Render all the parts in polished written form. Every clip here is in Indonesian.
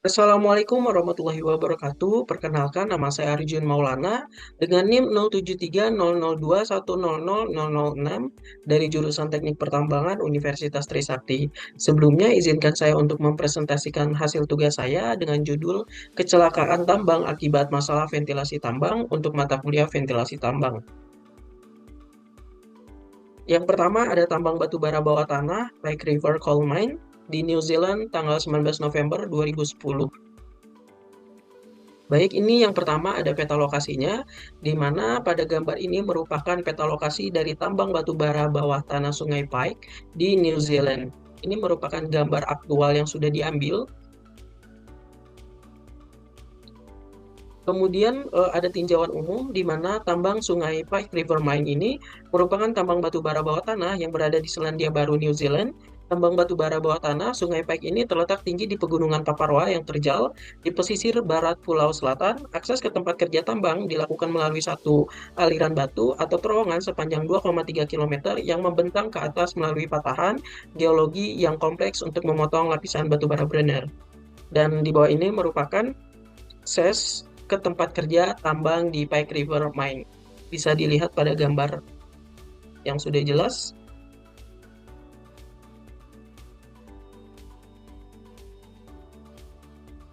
Assalamualaikum warahmatullahi wabarakatuh. Perkenalkan, nama saya Arjun Maulana dengan NIM 073002100006 dari jurusan Teknik Pertambangan Universitas Trisakti. Sebelumnya, izinkan saya untuk mempresentasikan hasil tugas saya dengan judul Kecelakaan Tambang Akibat Masalah Ventilasi Tambang untuk mata kuliah Ventilasi Tambang. Yang pertama ada tambang batu bara bawah tanah, Pike River Coal Mine di New Zealand tanggal 19 November 2010. Baik, ini yang pertama ada peta lokasinya, di mana pada gambar ini merupakan peta lokasi dari tambang batu bara bawah tanah Sungai Pike di New Zealand. Ini merupakan gambar aktual yang sudah diambil. Kemudian ada tinjauan umum di mana tambang Sungai Pike River Mine ini merupakan tambang batu bara bawah tanah yang berada di Selandia Baru, New Zealand. Tambang batu bara bawah tanah Sungai Pike ini terletak tinggi di pegunungan Paparwa yang terjal di pesisir barat Pulau Selatan. Akses ke tempat kerja tambang dilakukan melalui satu aliran batu atau terowongan sepanjang 2,3 km yang membentang ke atas melalui patahan geologi yang kompleks untuk memotong lapisan batu bara berenang. Dan di bawah ini merupakan akses ke tempat kerja tambang di Pike River Mine. Bisa dilihat pada gambar yang sudah jelas.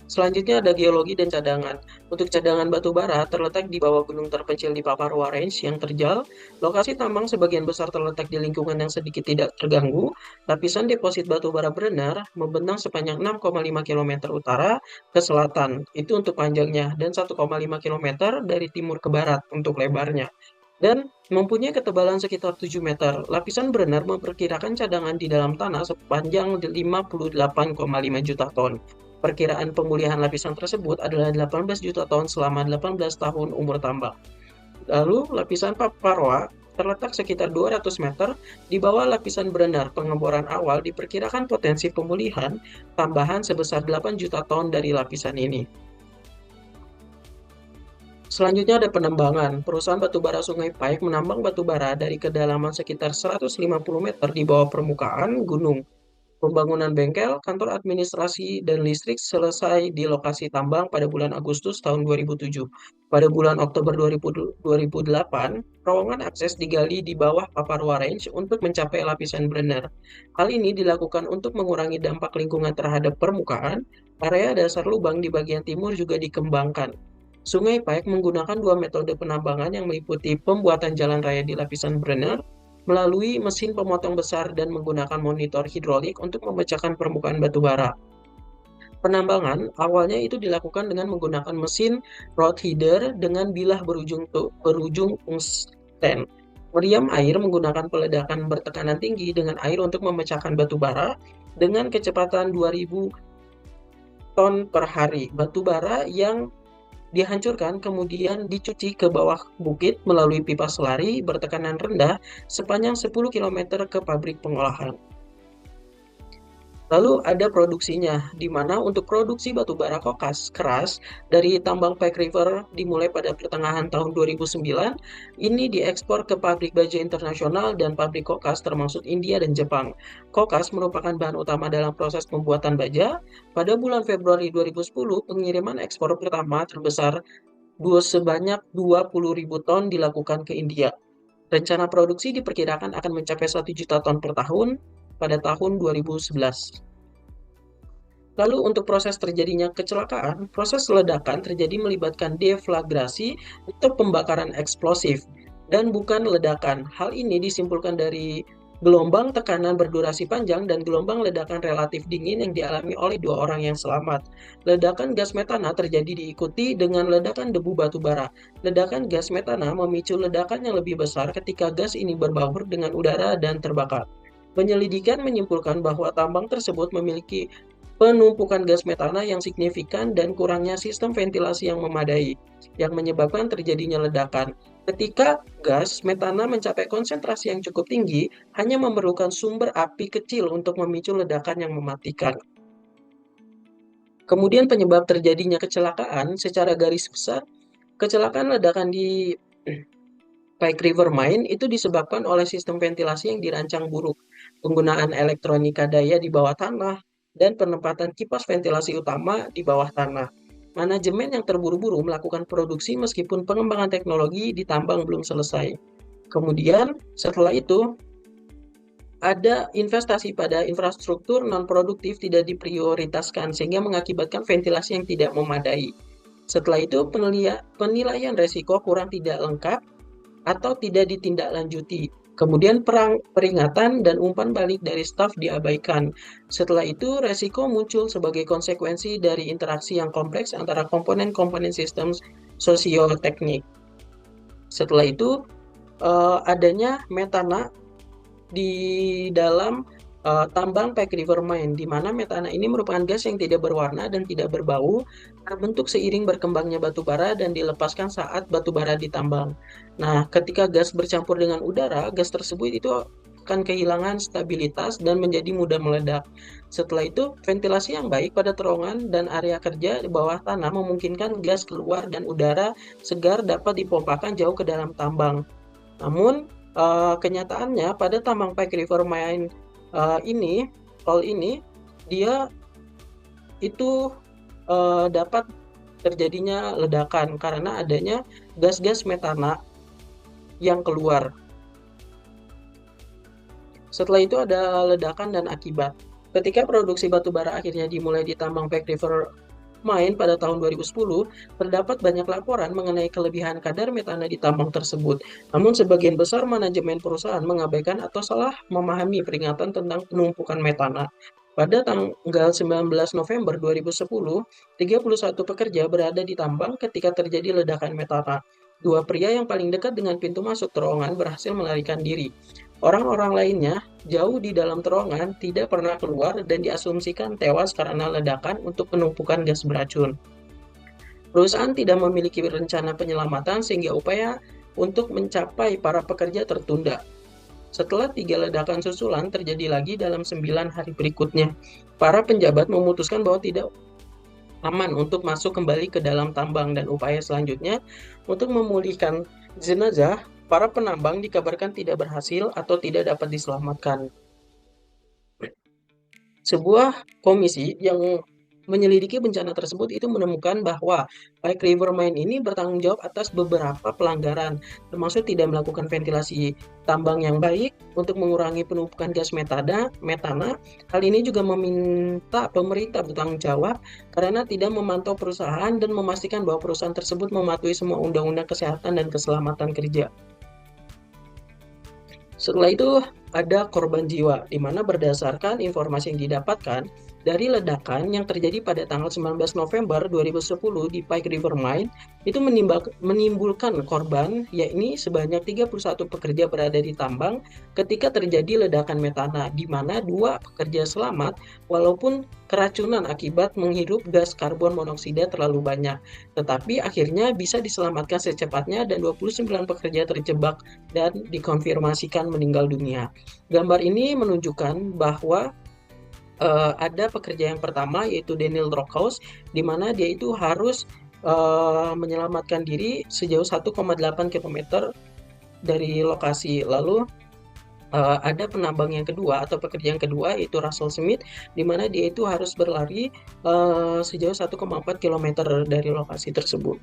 Selanjutnya ada geologi dan cadangan. Untuk cadangan batu bara terletak di bawah gunung terpencil di Paparwa Range yang terjal. Lokasi tambang sebagian besar terletak di lingkungan yang sedikit tidak terganggu. Lapisan deposit batu bara berenang membentang sepanjang 6,5 km utara ke selatan. Itu untuk panjangnya dan 1,5 km dari timur ke barat untuk lebarnya. Dan mempunyai ketebalan sekitar 7 meter. Lapisan berenang memperkirakan cadangan di dalam tanah sepanjang 58,5 juta ton. Perkiraan pemulihan lapisan tersebut adalah 18 juta ton selama 18 tahun umur tambang. Lalu lapisan Paparwa terletak sekitar 200 meter di bawah lapisan berenang. Pengeboran awal diperkirakan potensi pemulihan tambahan sebesar 8 juta ton dari lapisan ini. Selanjutnya ada penambangan. Perusahaan batubara Sungai Pike menambang batubara dari kedalaman sekitar 150 meter di bawah permukaan gunung. Pembangunan bengkel, kantor administrasi, dan listrik selesai di lokasi tambang pada bulan Agustus tahun 2007. Pada bulan Oktober 2008, terowongan akses digali di bawah Paparwa Range untuk mencapai lapisan berenang. Hal ini dilakukan untuk mengurangi dampak lingkungan terhadap permukaan. Area dasar lubang di bagian timur juga dikembangkan. Sungai Pike menggunakan dua metode penambangan yang meliputi pembuatan jalan raya di lapisan berenang melalui mesin pemotong besar dan menggunakan monitor hidrolik untuk memecahkan permukaan batu bara. Penambangan awalnya itu dilakukan dengan menggunakan mesin rod header dengan bilah berujung tungsten. Meriam air menggunakan peledakan bertekanan tinggi dengan air untuk memecahkan batu bara dengan kecepatan 2000 ton per hari. Batu bara yang dihancurkan kemudian dicuci ke bawah bukit melalui pipa selari bertekanan rendah sepanjang 10 km ke pabrik pengolahan. Lalu ada produksinya, di mana untuk produksi batu bara kokas keras dari tambang Pike River dimulai pada pertengahan tahun 2009, ini diekspor ke pabrik baja internasional dan pabrik kokas termasuk India dan Jepang. Kokas merupakan bahan utama dalam proses pembuatan baja. Pada bulan Februari 2010, pengiriman ekspor pertama terbesar sebanyak 20.000 ton dilakukan ke India. Rencana produksi diperkirakan akan mencapai 1 juta ton per tahun pada tahun 2011. Lalu untuk proses terjadinya kecelakaan, proses ledakan terjadi melibatkan deflagrasi atau pembakaran eksplosif dan bukan ledakan. Hal ini disimpulkan dari gelombang tekanan berdurasi panjang dan gelombang ledakan relatif dingin yang dialami oleh dua orang yang selamat. Ledakan gas metana terjadi diikuti dengan ledakan debu batu bara. Ledakan gas metana memicu ledakan yang lebih besar ketika gas ini berbaur dengan udara dan terbakar. Penyelidikan menyimpulkan bahwa tambang tersebut memiliki penumpukan gas metana yang signifikan dan kurangnya sistem ventilasi yang memadai, yang menyebabkan terjadinya ledakan. Ketika gas metana mencapai konsentrasi yang cukup tinggi, hanya memerlukan sumber api kecil untuk memicu ledakan yang mematikan. Kemudian penyebab terjadinya kecelakaan secara garis besar, kecelakaan ledakan di Pike River Mine itu disebabkan oleh sistem ventilasi yang dirancang buruk, penggunaan elektronika daya di bawah tanah, dan penempatan kipas ventilasi utama di bawah tanah. Manajemen yang terburu-buru melakukan produksi meskipun pengembangan teknologi di tambang belum selesai. Kemudian setelah itu ada investasi pada infrastruktur non-produktif tidak diprioritaskan sehingga mengakibatkan ventilasi yang tidak memadai. Setelah itu penilaian resiko kurang tidak lengkap atau tidak ditindaklanjuti. Kemudian peringatan dan umpan balik dari staf diabaikan. Setelah itu, resiko muncul sebagai konsekuensi dari interaksi yang kompleks antara komponen-komponen sistem sosioteknik. Setelah itu, adanya metana di dalam tambang Pike River Mine, di mana metana ini merupakan gas yang tidak berwarna dan tidak berbau, terbentuk seiring berkembangnya batu bara dan dilepaskan saat batu bara ditambang. Nah, ketika gas bercampur dengan udara, gas tersebut itu akan kehilangan stabilitas dan menjadi mudah meledak. Setelah itu, ventilasi yang baik pada terowongan dan area kerja di bawah tanah memungkinkan gas keluar dan udara segar dapat dipompakan jauh ke dalam tambang. Namun, kenyataannya pada tambang Pike River Mine ini, dia itu dapat terjadinya ledakan karena adanya gas-gas metana yang keluar. Setelah itu ada ledakan dan akibat. Ketika produksi batu bara akhirnya dimulai di tambang Pike River Mine pada tahun 2010, terdapat banyak laporan mengenai kelebihan kadar metana di tambang tersebut. Namun sebagian besar manajemen perusahaan mengabaikan atau salah memahami peringatan tentang penumpukan metana. Pada tanggal 19 November 2010, 31 pekerja berada di tambang ketika terjadi ledakan metana. Dua pria yang paling dekat dengan pintu masuk terowongan berhasil melarikan diri. Orang-orang lainnya jauh di dalam terowongan tidak pernah keluar dan diasumsikan tewas karena ledakan untuk penumpukan gas beracun. Perusahaan tidak memiliki rencana penyelamatan sehingga upaya untuk mencapai para pekerja tertunda. Setelah 3 ledakan susulan terjadi lagi dalam 9 hari berikutnya, para penjabat memutuskan bahwa tidak aman untuk masuk kembali ke dalam tambang dan upaya selanjutnya untuk memulihkan jenazah para penambang dikabarkan tidak berhasil atau tidak dapat diselamatkan. Sebuah komisi yang menyelidiki bencana tersebut itu menemukan bahwa Pike River Mine ini bertanggung jawab atas beberapa pelanggaran, termasuk tidak melakukan ventilasi tambang yang baik untuk mengurangi penumpukan gas metana. Hal ini juga meminta pemerintah bertanggung jawab karena tidak memantau perusahaan dan memastikan bahwa perusahaan tersebut mematuhi semua undang-undang kesehatan dan keselamatan kerja. Setelah itu ada korban jiwa, di mana berdasarkan informasi yang didapatkan dari ledakan yang terjadi pada tanggal 19 November 2010 di Pike River Mine, itu menimbulkan korban, yakni sebanyak 31 pekerja berada di tambang ketika terjadi ledakan metana, di mana 2 pekerja selamat walaupun keracunan akibat menghirup gas karbon monoksida terlalu banyak. Tetapi akhirnya bisa diselamatkan secepatnya dan 29 pekerja terjebak dan dikonfirmasikan meninggal dunia. Gambar ini menunjukkan bahwa ada pekerja yang pertama yaitu Daniel Rockhouse, di mana dia itu harus menyelamatkan diri sejauh 1,8 km dari lokasi. Lalu ada penambang yang kedua atau pekerja yang kedua yaitu Russell Smith, di mana dia itu harus berlari sejauh 1,4 km dari lokasi tersebut.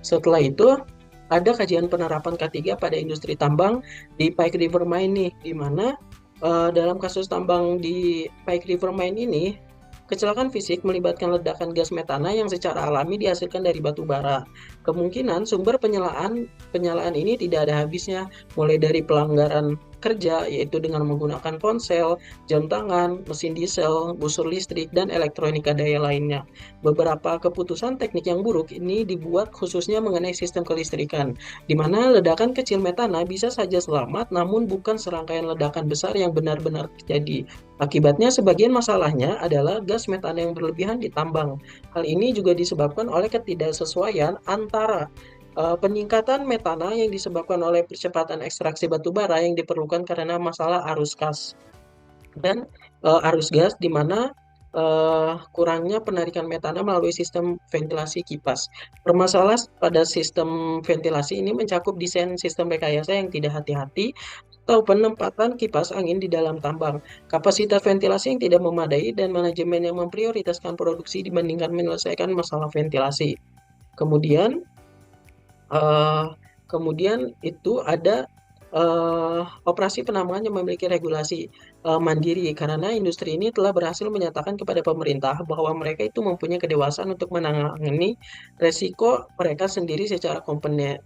Setelah itu ada kajian penerapan K3 pada industri tambang di Pike River Mine nih, di mana dalam kasus tambang di Pike River Mine ini, kecelakaan fisik melibatkan ledakan gas metana yang secara alami dihasilkan dari batu bara. Kemungkinan sumber penyalaan ini tidak ada habisnya, mulai dari pelanggaran kerja, yaitu dengan menggunakan ponsel, jam tangan, mesin diesel, busur listrik, dan elektronika daya lainnya. Beberapa keputusan teknik yang buruk ini dibuat khususnya mengenai sistem kelistrikan, di mana ledakan kecil metana bisa saja selamat, namun bukan serangkaian ledakan besar yang benar-benar terjadi. Akibatnya, sebagian masalahnya adalah gas metana yang berlebihan ditambang. Hal ini juga disebabkan oleh ketidaksesuaian antara peningkatan metana yang disebabkan oleh percepatan ekstraksi batu bara yang diperlukan karena masalah arus gas dan arus gas, di mana kurangnya penarikan metana melalui sistem ventilasi kipas. Permasalahan pada sistem ventilasi ini mencakup desain sistem rekayasa yang tidak hati-hati atau penempatan kipas angin di dalam tambang, kapasitas ventilasi yang tidak memadai, dan manajemen yang memprioritaskan produksi dibandingkan menyelesaikan masalah ventilasi. Kemudian, eh, kemudian itu ada operasi penambangan yang memiliki regulasi mandiri, karena industri ini telah berhasil menyatakan kepada pemerintah bahwa mereka itu mempunyai kedewasaan untuk menangani resiko mereka sendiri secara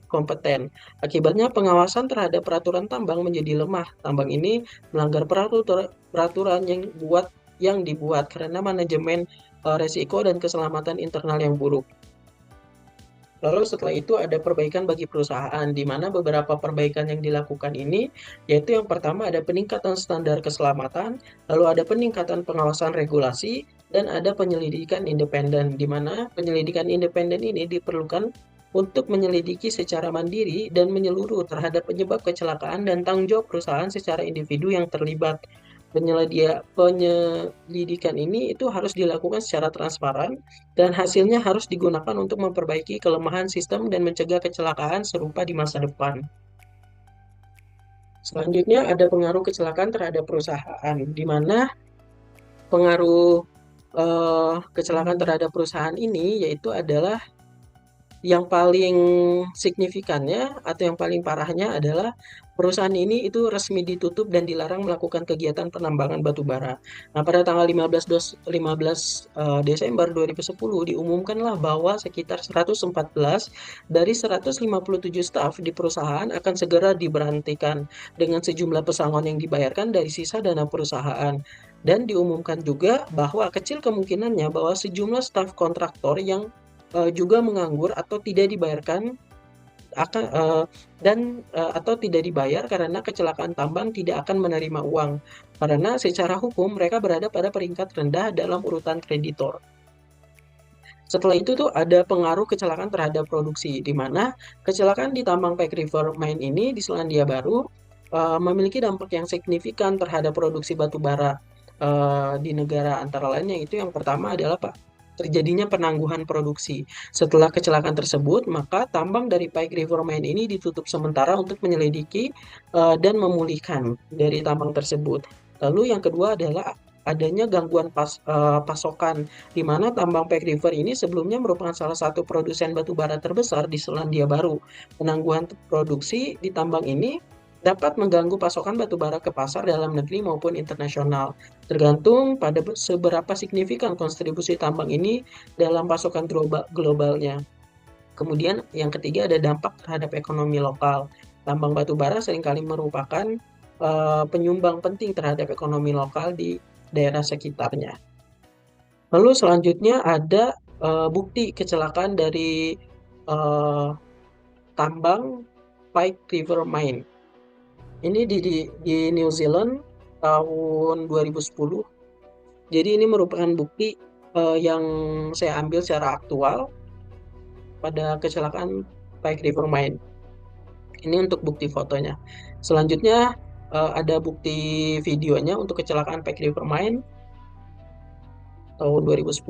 kompeten. Akibatnya pengawasan terhadap peraturan tambang menjadi lemah. Tambang ini melanggar peraturan yang dibuat karena manajemen resiko dan keselamatan internal yang buruk. Lalu setelah itu ada perbaikan bagi perusahaan, di mana beberapa perbaikan yang dilakukan ini, yaitu yang pertama ada peningkatan standar keselamatan, lalu ada peningkatan pengawasan regulasi, dan ada penyelidikan independen, di mana penyelidikan independen ini diperlukan untuk menyelidiki secara mandiri dan menyeluruh terhadap penyebab kecelakaan dan tanggung jawab perusahaan secara individu yang terlibat. Penyelidikan ini itu harus dilakukan secara transparan dan hasilnya harus digunakan untuk memperbaiki kelemahan sistem dan mencegah kecelakaan serupa di masa depan. Selanjutnya ada pengaruh kecelakaan terhadap perusahaan, di mana pengaruh kecelakaan terhadap perusahaan ini yaitu adalah yang paling signifikannya atau yang paling parahnya adalah perusahaan ini itu resmi ditutup dan dilarang melakukan kegiatan penambangan batu bara. Nah, pada tanggal 15 Desember 2010 diumumkanlah bahwa sekitar 114 dari 157 staf di perusahaan akan segera diberhentikan dengan sejumlah pesangon yang dibayarkan dari sisa dana perusahaan. Dan diumumkan juga bahwa kecil kemungkinannya bahwa sejumlah staf kontraktor yang juga menganggur atau tidak dibayarkan akan atau tidak dibayar karena kecelakaan tambang tidak akan menerima uang karena secara hukum mereka berada pada peringkat rendah dalam urutan kreditor. Setelah itu tuh ada pengaruh kecelakaan terhadap produksi, di mana kecelakaan di tambang Peck River Mine ini di Selandia Baru memiliki dampak yang signifikan terhadap produksi batu bara di negara, antara lain yang itu yang pertama adalah terjadinya penangguhan produksi. Setelah kecelakaan tersebut, maka tambang dari Peck River Mine ini ditutup sementara untuk menyelidiki dan memulihkan dari tambang tersebut. Lalu yang kedua adalah adanya gangguan pasokan, di mana tambang Peck River ini sebelumnya merupakan salah satu produsen batu bara terbesar di Selandia Baru. Penangguhan produksi di tambang ini dapat mengganggu pasokan batu bara ke pasar dalam negeri maupun internasional, tergantung pada seberapa signifikan kontribusi tambang ini dalam pasokan globalnya. Kemudian yang ketiga ada dampak terhadap ekonomi lokal. Tambang batu bara seringkali merupakan penyumbang penting terhadap ekonomi lokal di daerah sekitarnya. Lalu selanjutnya ada bukti kecelakaan dari uh, tambang Peck River Mine. Ini di New Zealand tahun 2010. Jadi ini merupakan bukti yang saya ambil secara aktual pada kecelakaan Peck River Mine. Ini untuk bukti fotonya. Selanjutnya ada bukti videonya untuk kecelakaan Peck River Mine tahun 2010.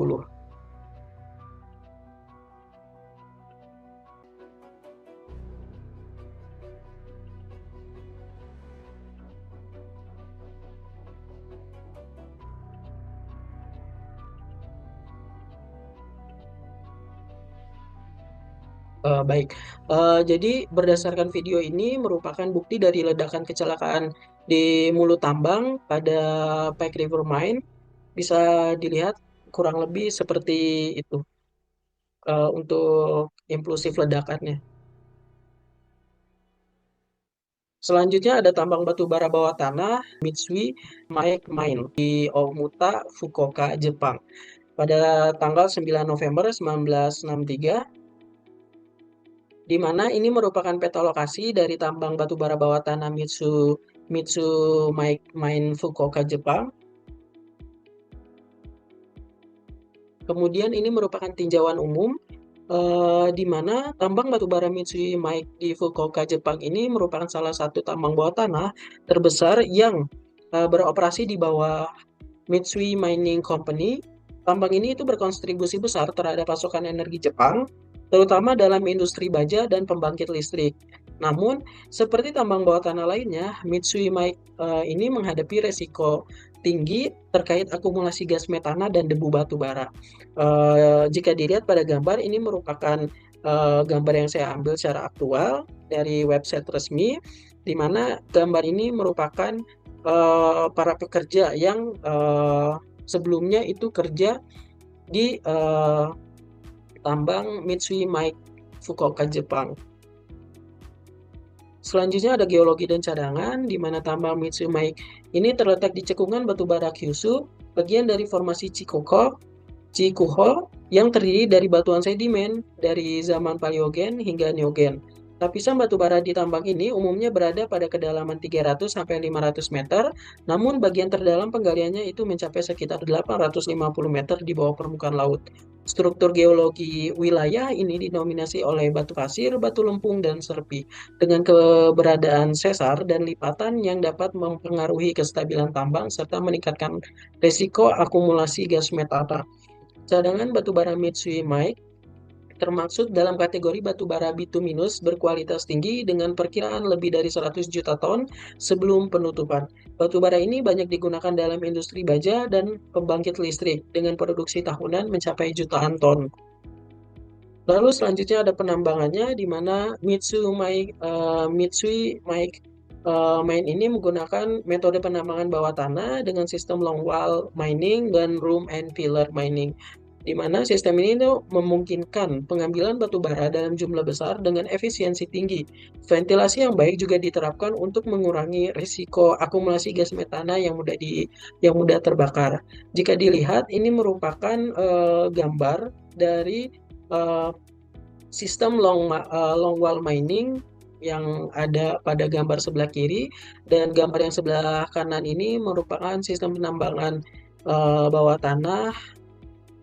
Baik, jadi berdasarkan video ini merupakan bukti dari ledakan kecelakaan di mulut tambang pada Peck River Mine. Bisa dilihat kurang lebih seperti itu untuk impulsif ledakannya. Selanjutnya ada tambang batu bara bawah tanah Mitsui Mining Mine di Omuta, Fukuoka, Jepang. Pada tanggal 9 November 1963, di mana ini merupakan peta lokasi dari tambang batu bara bawah tanah Mitsu Mine Fukuoka, Jepang. Kemudian ini merupakan tinjauan umum di mana tambang batu bara Mitsui Mine di Fukuoka, Jepang ini merupakan salah satu tambang bawah tanah terbesar yang beroperasi di bawah Mitsui Mining Company. Tambang ini itu berkontribusi besar terhadap pasokan energi Jepang, terutama dalam industri baja dan pembangkit listrik. Namun, seperti tambang bawah tanah lainnya, Mitsui Mining ini menghadapi resiko tinggi terkait akumulasi gas metana dan debu batu bara. Jika dilihat pada gambar, ini merupakan gambar yang saya ambil secara aktual dari website resmi, di mana gambar ini merupakan para pekerja yang sebelumnya itu kerja di tambang Mitsui Mining Fukuoka, Jepang. Selanjutnya ada geologi dan cadangan, di mana tambang Mitsui Mining ini terletak di cekungan batubara Kyushu, bagian dari formasi Chikuho yang terdiri dari batuan sedimen dari zaman Paleogen hingga Neogen. Lapisan batu bara di tambang ini umumnya berada pada kedalaman 300 sampai 500 meter, namun bagian terdalam penggaliannya itu mencapai sekitar 850 meter di bawah permukaan laut. Struktur geologi wilayah ini didominasi oleh batu pasir, batu lempung, dan serpi, dengan keberadaan sesar dan lipatan yang dapat mempengaruhi kestabilan tambang serta meningkatkan risiko akumulasi gas metana. Cadangan batubara Mitsui Mining termaksud dalam kategori batubara bituminus berkualitas tinggi dengan perkiraan lebih dari 100 juta ton sebelum penutupan. Batubara ini banyak digunakan dalam industri baja dan pembangkit listrik dengan produksi tahunan mencapai jutaan ton. Lalu selanjutnya ada penambangannya, di mana Mitsui Mining ini menggunakan metode penambangan bawah tanah dengan sistem longwall mining dan room and pillar mining, di mana sistem ini tuh memungkinkan pengambilan batu bara dalam jumlah besar dengan efisiensi tinggi. Ventilasi yang baik juga diterapkan untuk mengurangi risiko akumulasi gas metana yang mudah terbakar. Jika dilihat, ini merupakan gambar dari sistem longwall mining yang ada pada gambar sebelah kiri, dan gambar yang sebelah kanan ini merupakan sistem penambangan bawah tanah,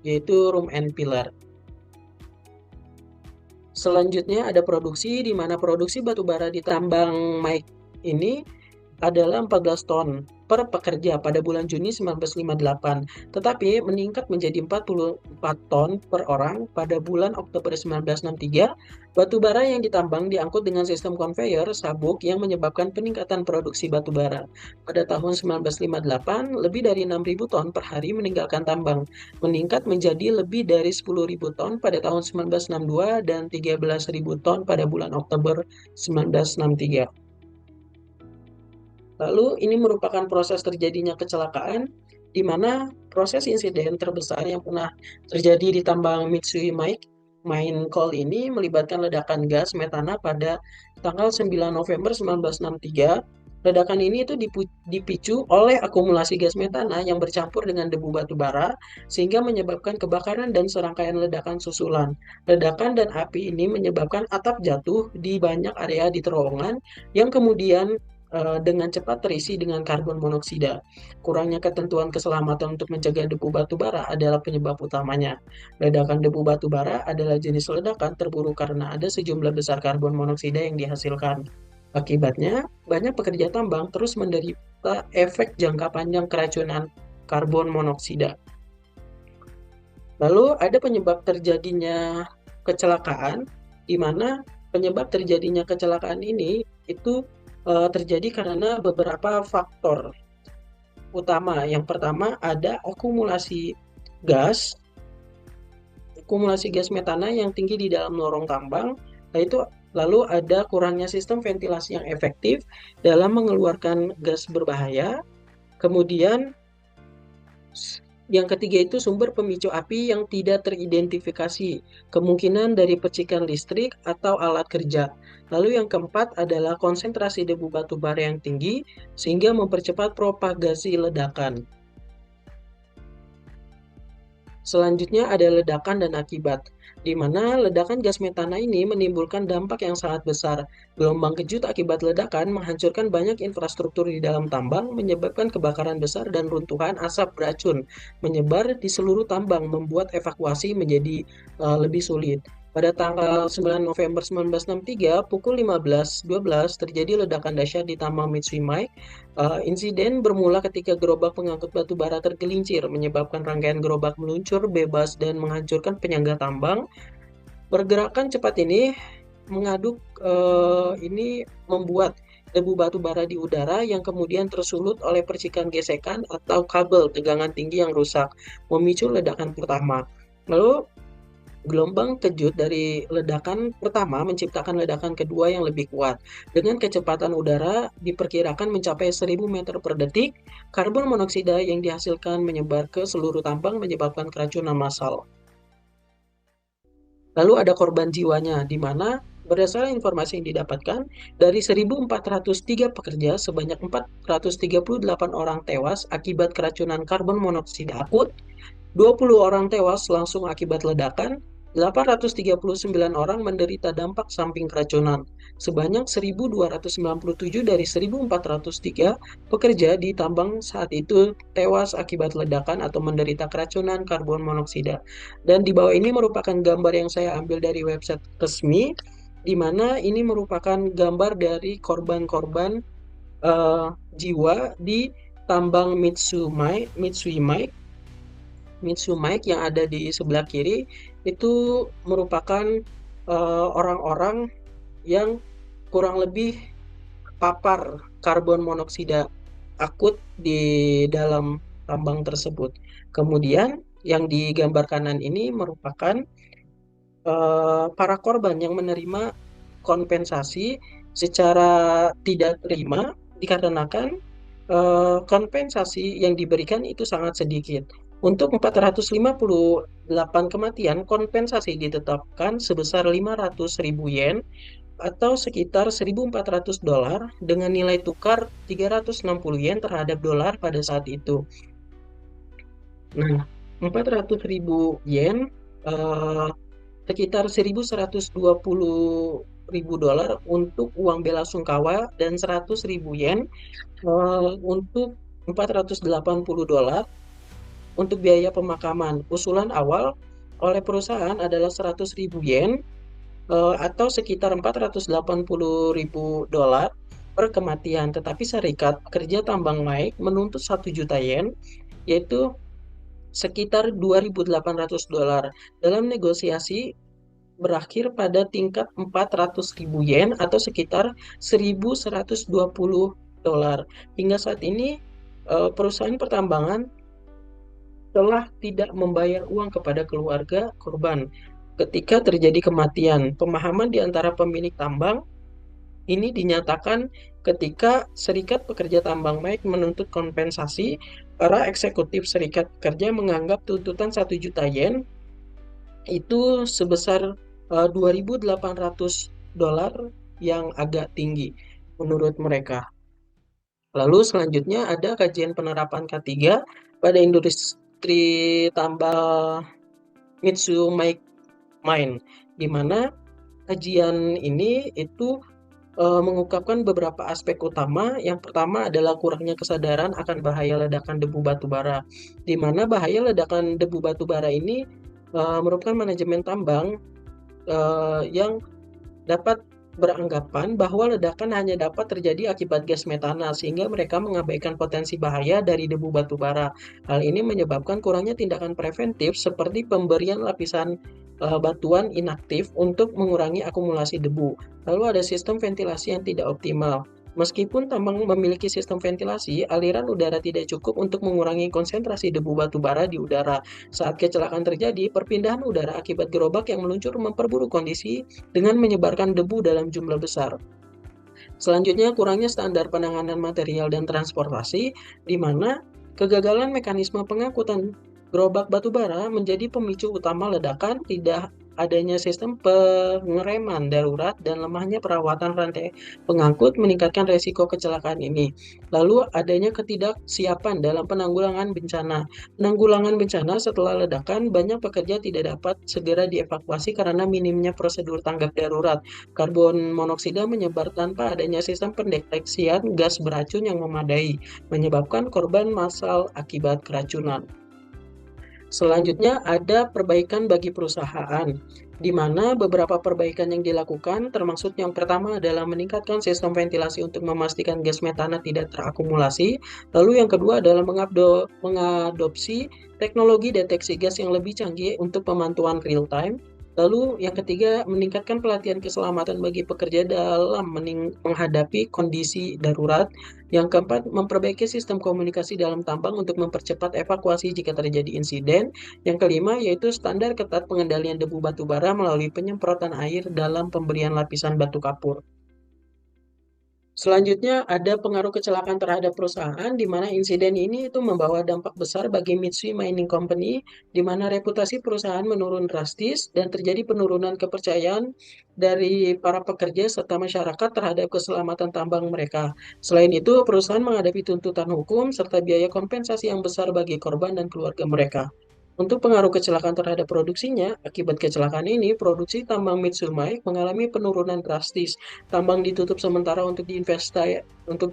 yaitu room and pillar. Selanjutnya ada produksi, di mana produksi batubara di tambang Mining ini adalah 14 ton per pekerja pada bulan Juni 1958, tetapi meningkat menjadi 44 ton per orang pada bulan Oktober 1963. Batubara yang ditambang diangkut dengan sistem konveyor sabuk yang menyebabkan peningkatan produksi batubara. Pada tahun 1958, lebih dari 6.000 ton per hari meninggalkan tambang, meningkat menjadi lebih dari 10.000 ton pada tahun 1962 dan 13.000 ton pada bulan Oktober 1963. Lalu ini merupakan proses terjadinya kecelakaan, di mana proses insiden terbesar yang pernah terjadi di tambang Mitsui Mine Coal ini melibatkan ledakan gas metana pada tanggal 9 November 1963. Ledakan ini itu dipicu oleh akumulasi gas metana yang bercampur dengan debu batu bara, sehingga menyebabkan kebakaran dan serangkaian ledakan susulan. Ledakan dan api ini menyebabkan atap jatuh di banyak area di terowongan yang kemudian dengan cepat terisi dengan karbon monoksida. Kurangnya ketentuan keselamatan untuk mencegah debu batu bara adalah penyebab utamanya. Ledakan debu batu bara adalah jenis ledakan terburuk karena ada sejumlah besar karbon monoksida yang dihasilkan. Akibatnya, banyak pekerja tambang terus menderita efek jangka panjang keracunan karbon monoksida. Lalu ada penyebab terjadinya kecelakaan, di mana penyebab terjadinya kecelakaan ini itu terjadi karena beberapa faktor utama. Yang pertama ada akumulasi gas metana yang tinggi di dalam lorong tambang. Lalu ada kurangnya sistem ventilasi yang efektif dalam mengeluarkan gas berbahaya. Kemudian yang ketiga itu sumber pemicu api yang tidak teridentifikasi, kemungkinan dari percikan listrik atau alat kerja. Lalu yang keempat adalah konsentrasi debu batu bara yang tinggi sehingga mempercepat propagasi ledakan. Selanjutnya ada ledakan dan akibat, di mana ledakan gas metana ini menimbulkan dampak yang sangat besar. Gelombang kejut akibat ledakan menghancurkan banyak infrastruktur di dalam tambang, menyebabkan kebakaran besar dan runtuhan asap beracun menyebar di seluruh tambang, membuat evakuasi menjadi lebih sulit. Pada tanggal 9 November 1963, pukul 15.12 terjadi ledakan dahsyat di tambang Mitsui Mining. Insiden bermula ketika gerobak pengangkut batu bara tergelincir, menyebabkan rangkaian gerobak meluncur bebas dan menghancurkan penyangga tambang. Pergerakan cepat ini ini membuat debu batu bara di udara yang kemudian tersulut oleh percikan gesekan atau kabel tegangan tinggi yang rusak, memicu ledakan pertama. Lalu gelombang kejut dari ledakan pertama menciptakan ledakan kedua yang lebih kuat. Dengan kecepatan udara diperkirakan mencapai 1000 meter per detik, karbon monoksida yang dihasilkan menyebar ke seluruh tambang menyebabkan keracunan massal. Lalu ada korban jiwanya, di mana berdasarkan informasi yang didapatkan, dari 1.403 pekerja, sebanyak 438 orang tewas akibat keracunan karbon monoksida akut, 20 orang tewas langsung akibat ledakan, 839 orang menderita dampak samping keracunan. Sebanyak 1.297 dari 1.403 pekerja di tambang saat itu tewas akibat ledakan atau menderita keracunan karbon monoksida. Dan di bawah ini merupakan gambar yang saya ambil dari website resmi, di mana ini merupakan gambar dari korban-korban jiwa di tambang Mitsui Mining yang ada di sebelah kiri itu merupakan orang-orang yang kurang lebih papar karbon monoksida akut di dalam tambang tersebut. Kemudian yang di gambar kanan ini merupakan para korban yang menerima kompensasi secara tidak terima dikarenakan kompensasi yang diberikan itu sangat sedikit. Untuk 458 kematian, kompensasi ditetapkan sebesar 500.000 yen atau sekitar 1.400 dolar dengan nilai tukar 360 yen terhadap dolar pada saat itu. Nah, 400.000 yen sekitar 1.120.000 dolar untuk uang bela sungkawa dan 100.000 yen untuk 480 dolar untuk biaya pemakaman. Usulan awal oleh perusahaan adalah 100.000 yen atau sekitar 480.000 dolar per kematian. Tetapi Serikat Pekerja Tambang Mining menuntut 1 juta yen, yaitu sekitar 2.800 dolar. Dalam negosiasi berakhir pada tingkat 400.000 yen atau sekitar 1.120 dolar. Hingga saat ini perusahaan pertambangan telah tidak membayar uang kepada keluarga korban ketika terjadi kematian. Pemahaman di antara pemilik tambang ini dinyatakan ketika Serikat Pekerja Tambang Mining menuntut kompensasi, para eksekutif Serikat Pekerja menganggap tuntutan 1 juta yen itu sebesar 2.800 dolar yang agak tinggi menurut mereka. Lalu selanjutnya ada kajian penerapan K3 pada industri tambang Mitsui Mining, di mana kajian ini itu mengungkapkan beberapa aspek utama. Yang pertama adalah kurangnya kesadaran akan bahaya ledakan debu batu bara, di mana bahaya ledakan debu batu bara ini merupakan manajemen tambang yang dapat beranggapan bahwa ledakan hanya dapat terjadi akibat gas metana, sehingga mereka mengabaikan potensi bahaya dari debu batu bara. Hal ini menyebabkan kurangnya tindakan preventif seperti pemberian lapisan batuan inaktif untuk mengurangi akumulasi debu. Lalu ada sistem ventilasi yang tidak optimal. Meskipun tambang memiliki sistem ventilasi, aliran udara tidak cukup untuk mengurangi konsentrasi debu batu bara di udara. Saat kecelakaan terjadi, perpindahan udara akibat gerobak yang meluncur memperburuk kondisi dengan menyebarkan debu dalam jumlah besar. Selanjutnya, kurangnya standar penanganan material dan transportasi, di mana kegagalan mekanisme pengangkutan gerobak batu bara menjadi pemicu utama ledakan. Tidak adanya sistem pengereman darurat dan lemahnya perawatan rantai pengangkut meningkatkan resiko kecelakaan ini. Lalu adanya ketidaksiapan dalam penanggulangan bencana. Penanggulangan bencana setelah ledakan, banyak pekerja tidak dapat segera dievakuasi karena minimnya prosedur tanggap darurat. Karbon monoksida menyebar tanpa adanya sistem pendeteksian gas beracun yang memadai, menyebabkan korban massal akibat keracunan. Selanjutnya ada perbaikan bagi perusahaan, di mana beberapa perbaikan yang dilakukan, termasuk yang pertama adalah meningkatkan sistem ventilasi untuk memastikan gas metana tidak terakumulasi. Lalu yang kedua adalah mengadopsi teknologi deteksi gas yang lebih canggih untuk pemantauan real time. Lalu yang ketiga, meningkatkan pelatihan keselamatan bagi pekerja dalam menghadapi kondisi darurat. Yang keempat, memperbaiki sistem komunikasi dalam tambang untuk mempercepat evakuasi jika terjadi insiden. Yang kelima, yaitu standar ketat pengendalian debu batu bara melalui penyemprotan air dalam pemberian lapisan batu kapur. Selanjutnya ada pengaruh kecelakaan terhadap perusahaan, di mana insiden ini itu membawa dampak besar bagi Mitsui Mining Company, di mana reputasi perusahaan menurun drastis dan terjadi penurunan kepercayaan dari para pekerja serta masyarakat terhadap keselamatan tambang mereka. Selain itu, perusahaan menghadapi tuntutan hukum serta biaya kompensasi yang besar bagi korban dan keluarga mereka. Untuk pengaruh kecelakaan terhadap produksinya, akibat kecelakaan ini, produksi tambang Mitsumai mengalami penurunan drastis. Tambang ditutup sementara untuk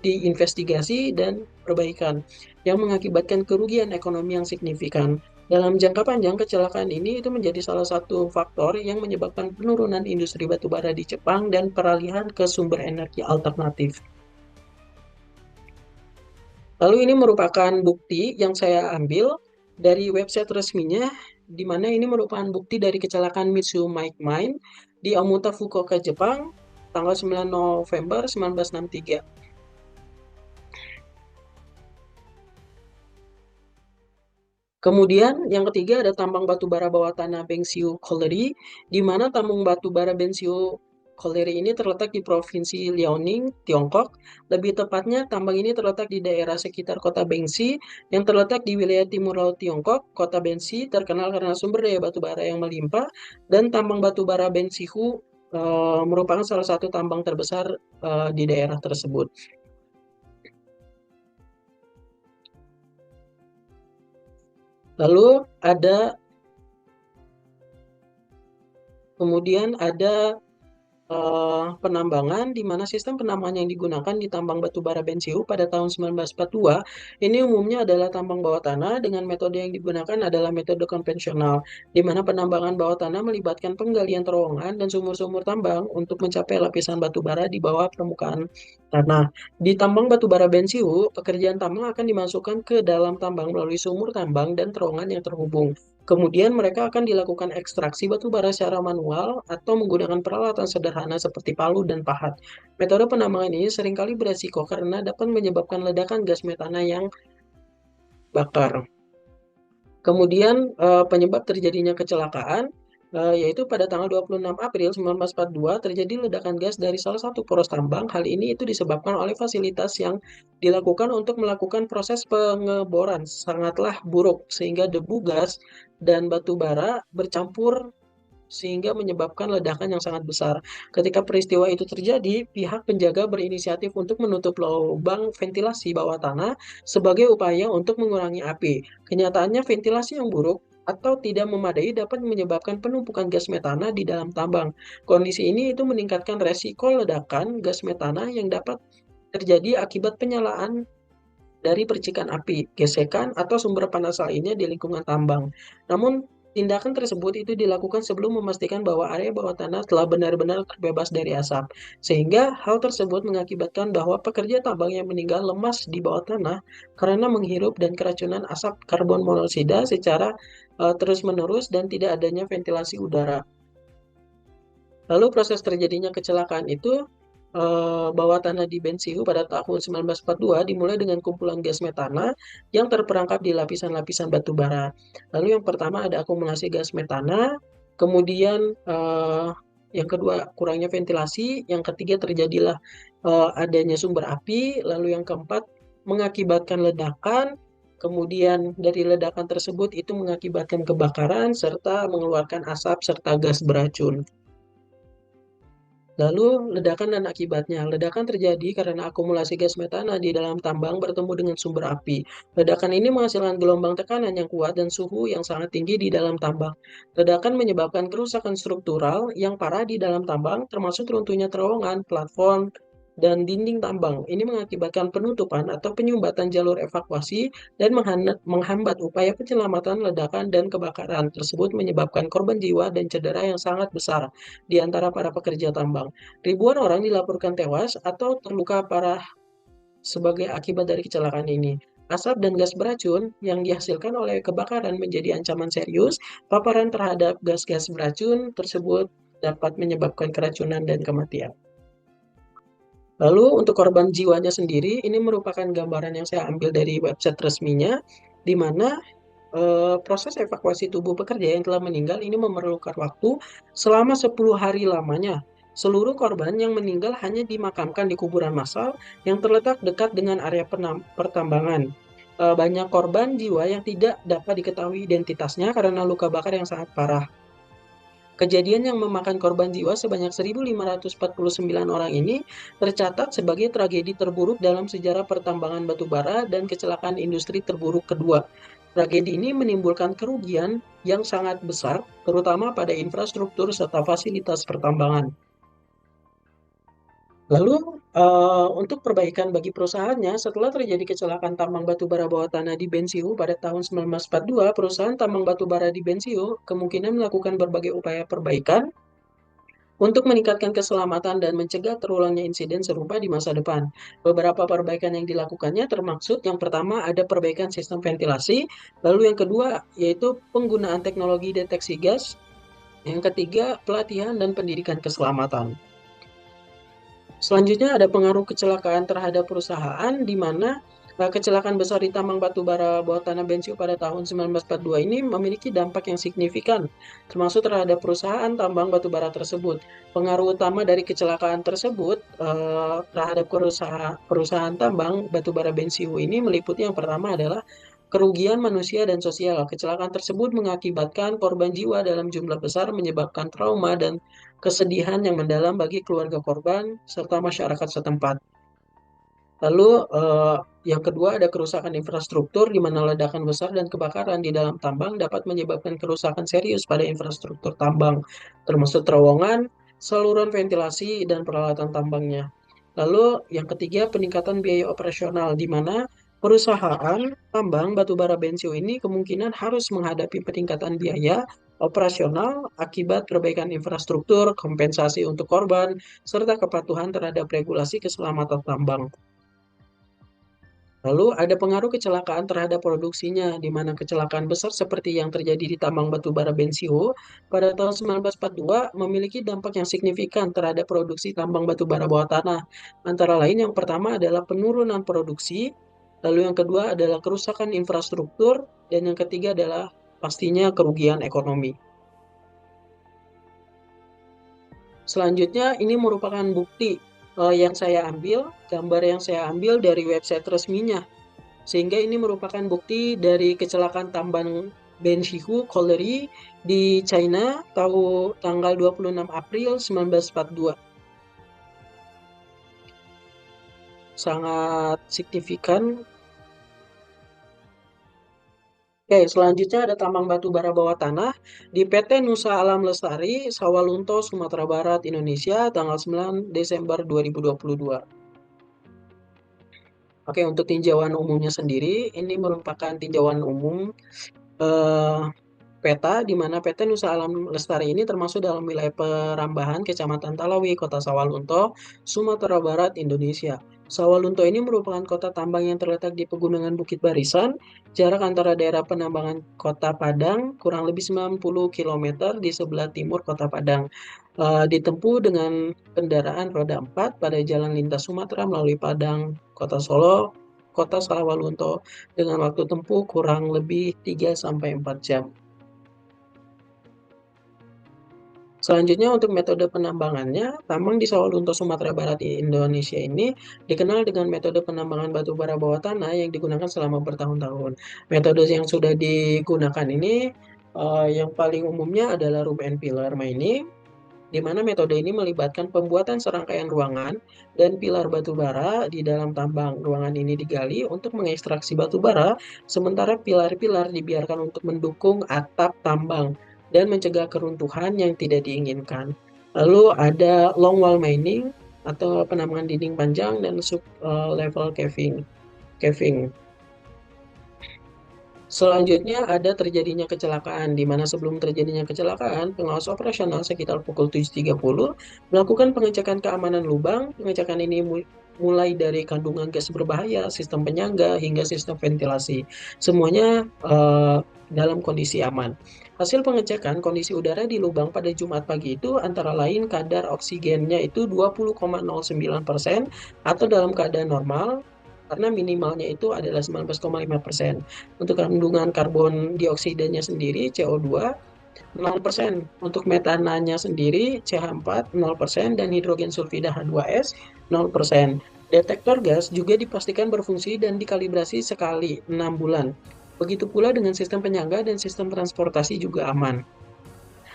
diinvestigasi dan perbaikan, yang mengakibatkan kerugian ekonomi yang signifikan. Dalam jangka panjang, kecelakaan ini itu menjadi salah satu faktor yang menyebabkan penurunan industri batubara di Jepang dan peralihan ke sumber energi alternatif. Lalu ini merupakan bukti yang saya ambil dari website resminya, di mana ini merupakan bukti dari kecelakaan Mitsui Mine di Omuta, Fukuoka, Jepang, tanggal 9 November 1963. Kemudian yang ketiga ada tambang batu bara bawah tanah Bengsiu Colliery, di mana tambang batu bara Bengsiu Colliery ini terletak di Provinsi Liaoning, Tiongkok. Lebih tepatnya, tambang ini terletak di daerah sekitar kota Bengsi, yang terletak di wilayah timur laut Tiongkok. Kota Bengsi terkenal karena sumber daya batu bara yang melimpah, dan tambang batu bara Bengsihu merupakan salah satu tambang terbesar di daerah tersebut. Lalu kemudian ada penambangan, di mana sistem penambangan yang digunakan di tambang batu bara Bensiu pada tahun 1942 ini umumnya adalah tambang bawah tanah dengan metode yang digunakan adalah metode konvensional, di mana penambangan bawah tanah melibatkan penggalian terowongan dan sumur-sumur tambang untuk mencapai lapisan batu bara di bawah permukaan tanah. Di tambang batu bara Bensiu, pekerjaan tambang akan dimasukkan ke dalam tambang melalui sumur tambang dan terowongan yang terhubung. Kemudian mereka akan dilakukan ekstraksi batu bara secara manual atau menggunakan peralatan sederhana seperti palu dan pahat. Metode penambangan ini seringkali beresiko karena dapat menyebabkan ledakan gas metana yang bakar. Kemudian penyebab terjadinya kecelakaan yaitu pada tanggal 26 April 1942 terjadi ledakan gas dari salah satu poros tambang. Hal ini itu disebabkan oleh fasilitas yang dilakukan untuk melakukan proses pengeboran sangatlah buruk sehingga debu gas dan batu bara bercampur sehingga menyebabkan ledakan yang sangat besar. Ketika peristiwa itu terjadi, pihak penjaga berinisiatif untuk menutup lubang ventilasi bawah tanah sebagai upaya untuk mengurangi api. Kenyataannya ventilasi yang buruk atau tidak memadai dapat menyebabkan penumpukan gas metana di dalam tambang. Kondisi ini itu meningkatkan resiko ledakan gas metana yang dapat terjadi akibat penyalaan dari percikan api, gesekan, atau sumber panas lainnya di lingkungan tambang. Namun, tindakan tersebut itu dilakukan sebelum memastikan bahwa area bawah tanah telah benar-benar terbebas dari asap. Sehingga hal tersebut mengakibatkan bahwa pekerja tambang yang meninggal lemas di bawah tanah karena menghirup dan keracunan asap karbon monoksida secara terus-menerus dan tidak adanya ventilasi udara. Lalu proses terjadinya kecelakaan itu bawah tanah di Bensiu pada tahun 1942 dimulai dengan kumpulan gas metana yang terperangkap di lapisan-lapisan batu bara. Lalu yang pertama ada akumulasi gas metana, kemudian yang kedua kurangnya ventilasi, yang ketiga terjadilah adanya sumber api, lalu yang keempat mengakibatkan ledakan, kemudian dari ledakan tersebut itu mengakibatkan kebakaran serta mengeluarkan asap serta gas beracun. Lalu, ledakan dan akibatnya. Ledakan terjadi karena akumulasi gas metana di dalam tambang bertemu dengan sumber api. Ledakan ini menghasilkan gelombang tekanan yang kuat dan suhu yang sangat tinggi di dalam tambang. Ledakan menyebabkan kerusakan struktural yang parah di dalam tambang, termasuk runtuhnya terowongan, platform, dan dinding tambang. Ini mengakibatkan penutupan atau penyumbatan jalur evakuasi dan menghambat upaya penyelamatan ledakan dan kebakaran tersebut menyebabkan korban jiwa dan cedera yang sangat besar di antara para pekerja tambang. Ribuan orang dilaporkan tewas atau terluka parah sebagai akibat dari kecelakaan ini. Asap dan gas beracun yang dihasilkan oleh kebakaran menjadi ancaman serius. Paparan terhadap gas-gas beracun tersebut dapat menyebabkan keracunan dan kematian. Lalu untuk korban jiwanya sendiri, ini merupakan gambaran yang saya ambil dari website resminya, di mana proses evakuasi tubuh pekerja yang telah meninggal ini memerlukan waktu selama 10 hari lamanya. Seluruh korban yang meninggal hanya dimakamkan di kuburan massal yang terletak dekat dengan area pertambangan. Banyak korban jiwa yang tidak dapat diketahui identitasnya karena luka bakar yang sangat parah. Kejadian yang memakan korban jiwa sebanyak 1.549 orang ini tercatat sebagai tragedi terburuk dalam sejarah pertambangan batu bara dan kecelakaan industri terburuk kedua. Tragedi ini menimbulkan kerugian yang sangat besar, terutama pada infrastruktur serta fasilitas pertambangan. Lalu, untuk perbaikan bagi perusahaannya, setelah terjadi kecelakaan tambang batu bara bawah tanah di Bensiu pada tahun 1942, perusahaan tambang batu bara di Bensiu kemungkinan melakukan berbagai upaya perbaikan untuk meningkatkan keselamatan dan mencegah terulangnya insiden serupa di masa depan. Beberapa perbaikan yang dilakukannya termaksud yang pertama ada perbaikan sistem ventilasi, lalu yang kedua yaitu penggunaan teknologi deteksi gas, yang ketiga pelatihan dan pendidikan keselamatan. Selanjutnya ada pengaruh kecelakaan terhadap perusahaan di mana kecelakaan besar di tambang batu bara bawah tanah Bensiu pada tahun 1942 ini memiliki dampak yang signifikan, termasuk terhadap perusahaan tambang batu bara tersebut. Pengaruh utama dari kecelakaan tersebut terhadap perusahaan tambang batu bara Bensiu ini meliputi yang pertama adalah kerugian manusia dan sosial. Kecelakaan tersebut mengakibatkan korban jiwa dalam jumlah besar, menyebabkan trauma dan kesedihan yang mendalam bagi keluarga korban serta masyarakat setempat. Lalu yang kedua ada kerusakan infrastruktur di mana ledakan besar dan kebakaran di dalam tambang dapat menyebabkan kerusakan serius pada infrastruktur tambang, termasuk terowongan, saluran ventilasi, dan peralatan tambangnya. Lalu yang ketiga peningkatan biaya operasional di mana perusahaan tambang batubara Bensiu ini kemungkinan harus menghadapi peningkatan biaya operasional akibat perbaikan infrastruktur, kompensasi untuk korban, serta kepatuhan terhadap regulasi keselamatan tambang. Lalu ada pengaruh kecelakaan terhadap produksinya, di mana kecelakaan besar seperti yang terjadi di tambang batu bara Bensiu pada tahun 1942 memiliki dampak yang signifikan terhadap produksi tambang batu bara bawah tanah. Antara lain yang pertama adalah penurunan produksi, lalu yang kedua adalah kerusakan infrastruktur, dan yang ketiga adalah pastinya kerugian ekonomi. Selanjutnya ini merupakan bukti yang saya ambil, gambar yang saya ambil dari website resminya. Sehingga ini merupakan bukti dari kecelakaan tambang Bensihu Colliery di China tanggal 26 April 1942. Sangat signifikan. Oke, selanjutnya ada tambang batu bara bawah tanah di PT Nusa Alam Lestari, Sawalunto, Sumatera Barat, Indonesia, tanggal 9 Desember 2022. Oke, untuk tinjauan umumnya sendiri, ini merupakan tinjauan umum eh, peta di mana PT Nusa Alam Lestari ini termasuk dalam wilayah Perambahan, Kecamatan Talawi, Kota Sawalunto, Sumatera Barat, Indonesia. Sawalunto ini merupakan kota tambang yang terletak di Pegunungan Bukit Barisan. Jarak antara daerah penambangan Kota Padang kurang lebih 90 km di sebelah timur Kota Padang. Ditempuh dengan kendaraan roda 4 pada jalan lintas Sumatera melalui Padang, Kota Solo, Kota Sawalunto dengan waktu tempuh kurang lebih 3-4 jam. Selanjutnya untuk metode penambangannya, tambang di Sawalunto, Sumatera Barat Indonesia ini dikenal dengan metode penambangan batu bara bawah tanah yang digunakan selama bertahun-tahun. Metode yang sudah digunakan ini yang paling umumnya adalah room and pillar mining, di mana metode ini melibatkan pembuatan serangkaian ruangan dan pilar batu bara di dalam tambang. Ruangan ini digali untuk mengekstraksi batu bara, sementara pilar-pilar dibiarkan untuk mendukung atap tambang dan mencegah keruntuhan yang tidak diinginkan. Lalu ada long wall mining, atau penambangan dinding panjang dan sub level caving. Selanjutnya ada terjadinya kecelakaan, di mana sebelum terjadinya kecelakaan, pengawas operasional sekitar pukul 7.30 melakukan pengecekan keamanan lubang. Pengecekan ini mulai dari kandungan gas berbahaya, sistem penyangga, hingga sistem ventilasi. Semuanya dalam kondisi aman. Hasil pengecekan kondisi udara di lubang pada Jumat pagi itu antara lain kadar oksigennya itu 20,09% atau dalam keadaan normal, karena minimalnya itu adalah 19,5%. Untuk kandungan karbon dioksidanya sendiri CO2 0%, untuk metananya sendiri CH4 0%, dan hidrogen sulfida H2S 0%. Detektor gas juga dipastikan berfungsi dan dikalibrasi sekali 6 bulan. Begitu pula dengan sistem penyangga dan sistem transportasi juga aman.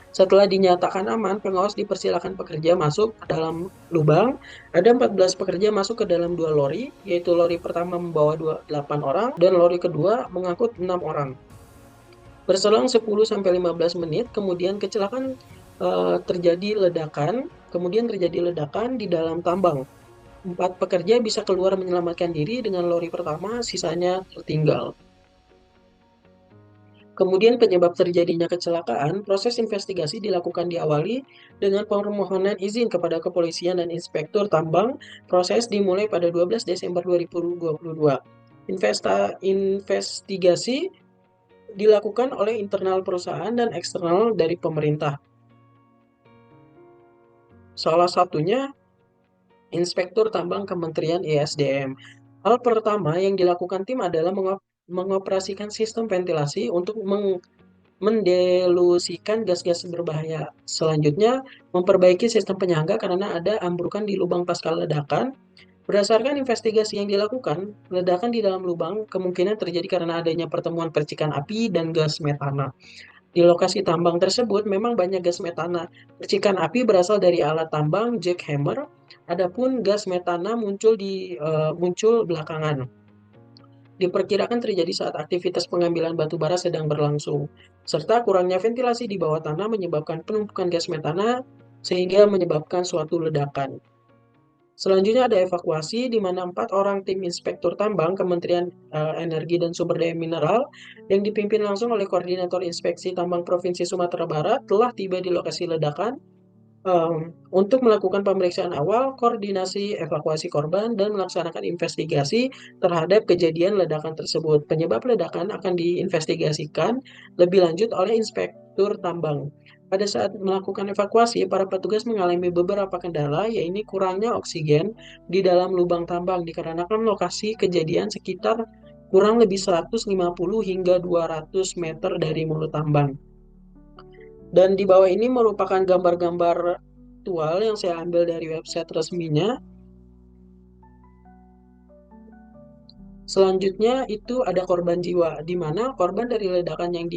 Setelah dinyatakan aman, pengawas dipersilakan pekerja masuk ke dalam lubang. Ada 14 pekerja masuk ke dalam 2 lori, yaitu lori pertama membawa 8 orang dan lori kedua mengangkut 6 orang. Berselang 10-15 menit, kemudian kemudian terjadi ledakan di dalam tambang. 4 pekerja bisa keluar menyelamatkan diri dengan lori pertama, sisanya tertinggal. Kemudian penyebab terjadinya kecelakaan, proses investigasi diawali dengan permohonan izin kepada kepolisian dan inspektur tambang. Proses dimulai pada 12 Desember 2022. Investigasi dilakukan oleh internal perusahaan dan eksternal dari pemerintah. Salah satunya Inspektur Tambang Kementerian ESDM. Hal pertama yang dilakukan tim adalah mengoperasikan sistem ventilasi untuk mendelusikan gas-gas berbahaya. Selanjutnya, memperbaiki sistem penyangga karena ada ambrukan di lubang pasca ledakan. Berdasarkan investigasi yang dilakukan, ledakan di dalam lubang kemungkinan terjadi karena adanya pertemuan percikan api dan gas metana. Di lokasi tambang tersebut memang banyak gas metana. Percikan api berasal dari alat tambang jackhammer, adapun gas metana muncul belakangan. Diperkirakan terjadi saat aktivitas pengambilan batu bara sedang berlangsung, serta kurangnya ventilasi di bawah tanah menyebabkan penumpukan gas metana sehingga menyebabkan suatu ledakan. Selanjutnya ada evakuasi, di mana 4 orang tim inspektur tambang Kementerian Energi dan Sumber Daya Mineral yang dipimpin langsung oleh Koordinator Inspeksi Tambang Provinsi Sumatera Barat telah tiba di lokasi ledakan untuk melakukan pemeriksaan awal, koordinasi evakuasi korban, dan melaksanakan investigasi terhadap kejadian ledakan tersebut. Penyebab ledakan akan diinvestigasikan lebih lanjut oleh inspektur tambang. Pada saat melakukan evakuasi, para petugas mengalami beberapa kendala, yaitu kurangnya oksigen di dalam lubang tambang dikarenakan lokasi kejadian sekitar kurang lebih 150 hingga 200 meter dari mulut tambang. Dan di bawah ini merupakan gambar-gambar aktual yang saya ambil dari website resminya. Selanjutnya itu ada korban jiwa, di mana korban dari ledakan yang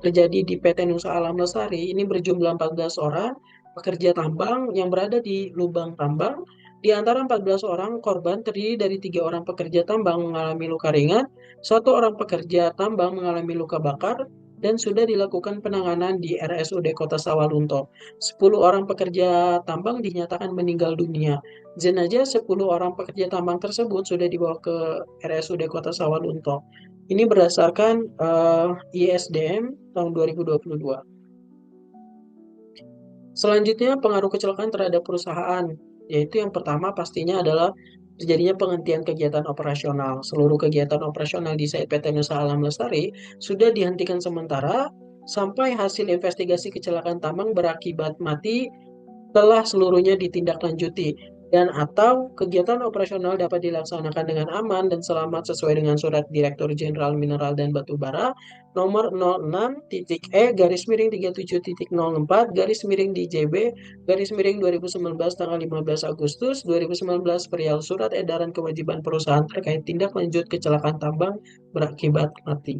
terjadi di PT Nusa Alam Lestari ini berjumlah 14 orang pekerja tambang yang berada di lubang tambang. Di antara 14 orang korban terdiri dari 3 orang pekerja tambang mengalami luka ringan, 1 orang pekerja tambang mengalami luka bakar, dan sudah dilakukan penanganan di RSUD Kota Sawalunto. 10 orang pekerja tambang dinyatakan meninggal dunia. Jenazah 10 orang pekerja tambang tersebut sudah dibawa ke RSUD Kota Sawalunto. Ini berdasarkan ISDM tahun 2022. Selanjutnya, pengaruh kecelakaan terhadap perusahaan, yaitu yang pertama pastinya adalah terjadinya penghentian kegiatan operasional. Seluruh kegiatan operasional di site PT Nusa Alam Lestari sudah dihentikan sementara sampai hasil investigasi kecelakaan tambang berakibat mati telah seluruhnya ditindaklanjuti, dan atau kegiatan operasional dapat dilaksanakan dengan aman dan selamat sesuai dengan Surat Direktur Jenderal Mineral dan Batubara nomor 06.E-37.04-DJB-2019 tanggal 15 Agustus 2019 perihal Surat Edaran Kewajiban Perusahaan terkait tindak lanjut kecelakaan tambang berakibat mati.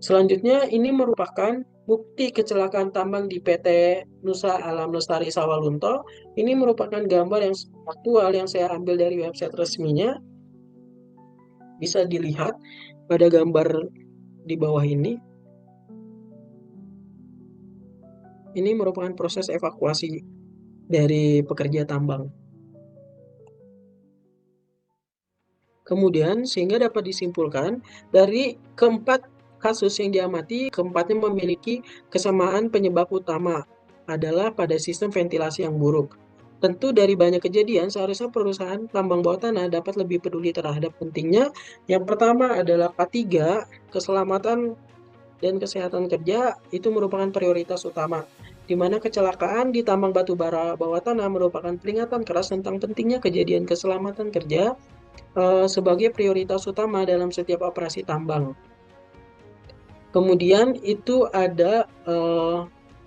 Selanjutnya, ini merupakan bukti kecelakaan tambang di PT Nusa Alam Lestari Sawalunto. Ini merupakan gambar yang aktual yang saya ambil dari website resminya. Bisa dilihat pada gambar di bawah ini. Ini merupakan proses evakuasi dari pekerja tambang. Kemudian, sehingga dapat disimpulkan dari keempat kasus yang diamati, keempatnya memiliki kesamaan penyebab utama adalah pada sistem ventilasi yang buruk. Tentu dari banyak kejadian, seharusnya perusahaan tambang bawah tanah dapat lebih peduli terhadap pentingnya. Yang pertama adalah K3, keselamatan dan kesehatan kerja itu merupakan prioritas utama, di mana kecelakaan di tambang batu bara bawah tanah merupakan peringatan keras tentang pentingnya kejadian keselamatan kerja sebagai prioritas utama dalam setiap operasi tambang. Kemudian itu ada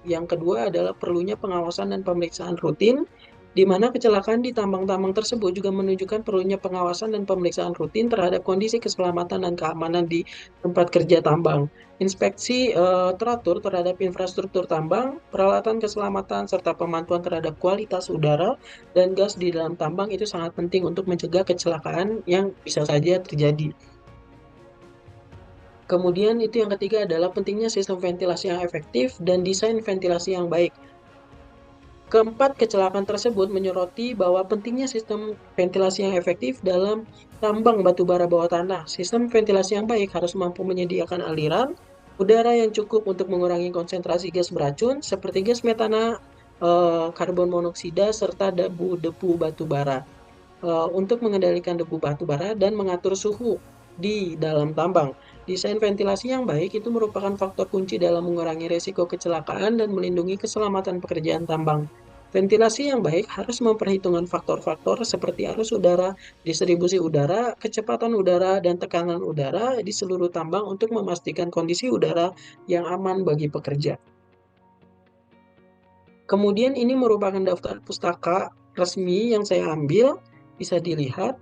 yang kedua adalah perlunya pengawasan dan pemeriksaan rutin, di mana kecelakaan di tambang-tambang tersebut juga menunjukkan perlunya pengawasan dan pemeriksaan rutin terhadap kondisi keselamatan dan keamanan di tempat kerja tambang. Inspeksi teratur terhadap infrastruktur tambang, peralatan keselamatan, serta pemantauan terhadap kualitas udara dan gas di dalam tambang itu sangat penting untuk mencegah kecelakaan yang bisa saja terjadi. Kemudian itu yang ketiga adalah pentingnya sistem ventilasi yang efektif dan desain ventilasi yang baik. Keempat kecelakaan tersebut menyoroti bahwa pentingnya sistem ventilasi yang efektif dalam tambang batu bara bawah tanah. Sistem ventilasi yang baik harus mampu menyediakan aliran udara yang cukup untuk mengurangi konsentrasi gas beracun seperti gas metana, karbon monoksida, serta debu-debu batu bara untuk mengendalikan debu batu bara dan mengatur suhu di dalam tambang. Desain ventilasi yang baik itu merupakan faktor kunci dalam mengurangi risiko kecelakaan dan melindungi keselamatan pekerjaan tambang. Ventilasi yang baik harus memperhitungkan faktor-faktor seperti arus udara, distribusi udara, kecepatan udara, dan tekanan udara di seluruh tambang untuk memastikan kondisi udara yang aman bagi pekerja. Kemudian ini merupakan daftar pustaka resmi yang saya ambil, bisa dilihat.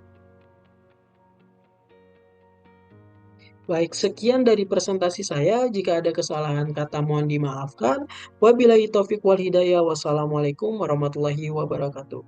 Baik, sekian dari presentasi saya. Jika ada kesalahan kata mohon dimaafkan. Wabillahi taufiq wal hidayah. Wassalamualaikum warahmatullahi wabarakatuh.